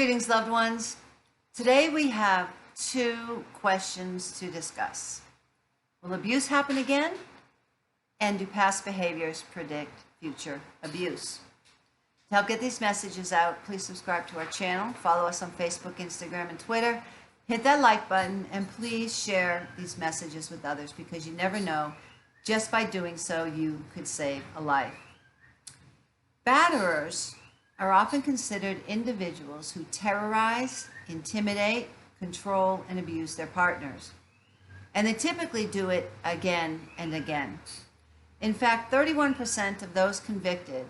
Greetings, loved ones. Today we have two questions to discuss. Will abuse happen again? And do past behaviors predict future abuse? To help get these messages out, please subscribe to our channel, follow us on Facebook, Instagram, and Twitter, hit that like button, and please share these messages with others because you never know, just by doing so, you could save a life. Batterers are often considered individuals who terrorize, intimidate, control, and abuse their partners. And they typically do it again and again. In fact, 31% of those convicted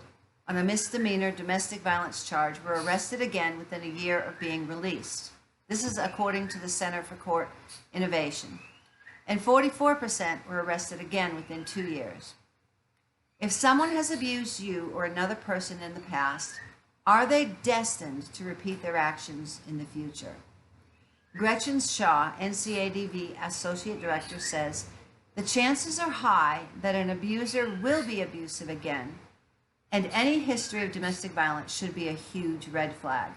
on a misdemeanor domestic violence charge were arrested again within a year of being released. This is according to the Center for Court Innovation. And 44% were arrested again within 2 years. If someone has abused you or another person in the past, are they destined to repeat their actions in the future? Gretchen Shaw, NCADV Associate Director, says, the chances are high that an abuser will be abusive again, and any history of domestic violence should be a huge red flag.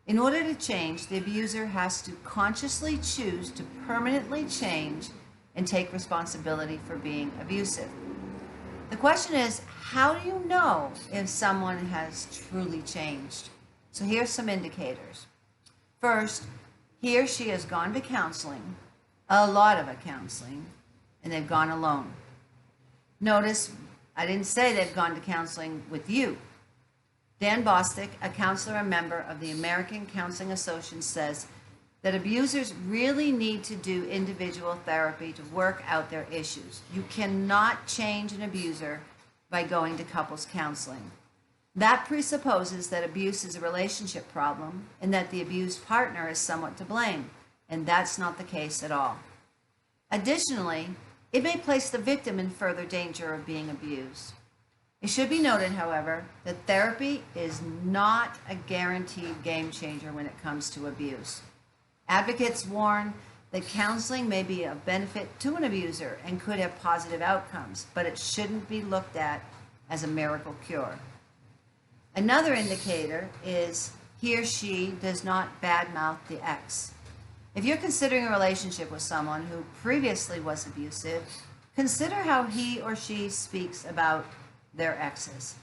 In order to change, the abuser has to consciously choose to permanently change and take responsibility for being abusive. The question is, how do you know if someone has truly changed? So here's some indicators. First, he or she has gone to counseling, a lot of counseling, and they've gone alone. Notice, I didn't say they've gone to counseling with you. Dan Bostic, a counselor and member of the American Counseling Association, says that abusers really need to do individual therapy to work out their issues. You cannot change an abuser by going to couples counseling. That presupposes that abuse is a relationship problem and that the abused partner is somewhat to blame, and that's not the case at all. Additionally, it may place the victim in further danger of being abused. It should be noted, however, that therapy is not a guaranteed game changer when it comes to abuse. Advocates warn that counseling may be of benefit to an abuser and could have positive outcomes, but it shouldn't be looked at as a miracle cure. Another indicator is he or she does not badmouth the ex. If you're considering a relationship with someone who previously was abusive, consider how he or she speaks about their exes.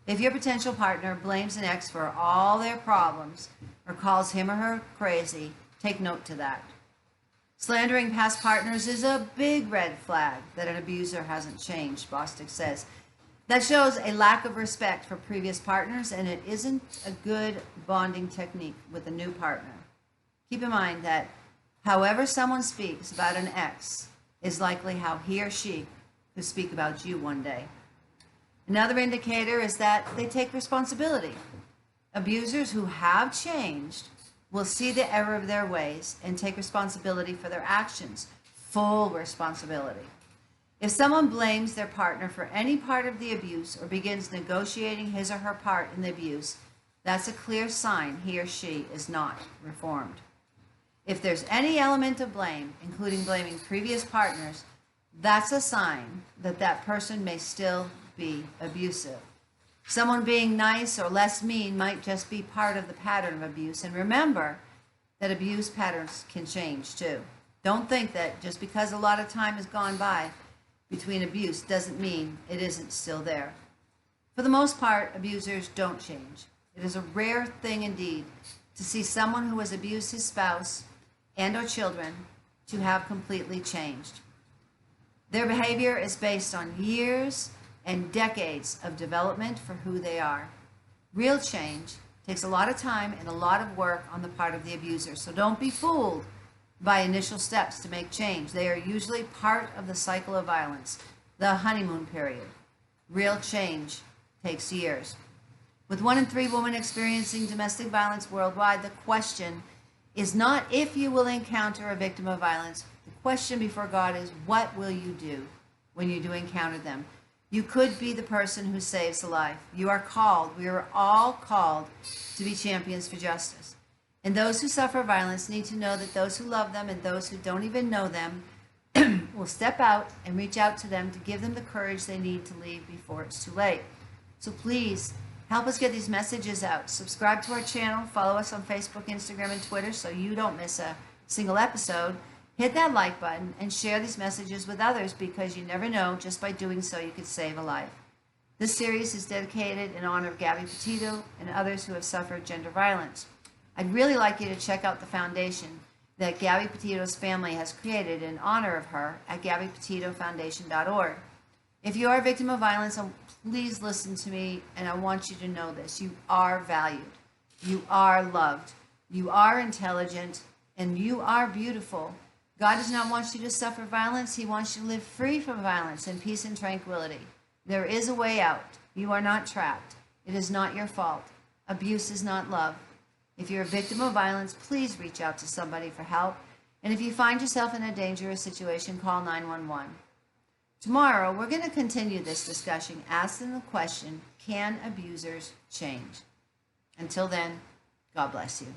If your potential partner blames an ex for all their problems or calls him or her crazy, take note to that. Slandering past partners is a big red flag that an abuser hasn't changed, Bostic says. That shows a lack of respect for previous partners, and it isn't a good bonding technique with a new partner. Keep in mind that however someone speaks about an ex is likely how he or she could speak about you one day. Another indicator is that they take responsibility. Abusers who have changed will see the error of their ways and take responsibility for their actions, full responsibility. If someone blames their partner for any part of the abuse or begins negotiating his or her part in the abuse, that's a clear sign he or she is not reformed. If there's any element of blame, including blaming previous partners, that's a sign that that person may still be abusive. Someone being nice or less mean might just be part of the pattern of abuse. And remember that abuse patterns can change too. Don't think that just because a lot of time has gone by between abuse doesn't mean it isn't still there. For the most part, abusers don't change. It is a rare thing indeed to see someone who has abused his spouse and or children to have completely changed. Their behavior is based on years and decades of development for who they are. Real change takes a lot of time and a lot of work on the part of the abuser, so don't be fooled by initial steps to make change. They are usually part of the cycle of violence, the honeymoon period. Real change takes years. With 1 in 3 women experiencing domestic violence worldwide, the question is not if you will encounter a victim of violence. The question before God is, what will you do when you do encounter them? You could be the person who saves a life. You are called, we are all called to be champions for justice. And those who suffer violence need to know that those who love them and those who don't even know them will step out and reach out to them to give them the courage they need to leave before it's too late. So please Help us get these messages out. Subscribe to our channel. Follow us on Facebook, Instagram, and Twitter so you don't miss a single episode. Hit that like button and share these messages with others, because you never know, just by doing so you could save a life. This series is dedicated in honor of Gabby Petito and others who have suffered gender violence. I'd really like you to check out the foundation that Gabby Petito's family has created in honor of her at GabbyPetitoFoundation.org. If you are a victim of violence, please listen to me, and I want you to know this. You are valued. You are loved. You are intelligent, and you are beautiful. God does not want you to suffer violence. He wants you to live free from violence in peace and tranquility. There is a way out. You are not trapped. It is not your fault. Abuse is not love. If you're a victim of violence, please reach out to somebody for help. And if you find yourself in a dangerous situation, call 911. Tomorrow, we're going to continue this discussion, asking the question, can abusers change? Until then, God bless you.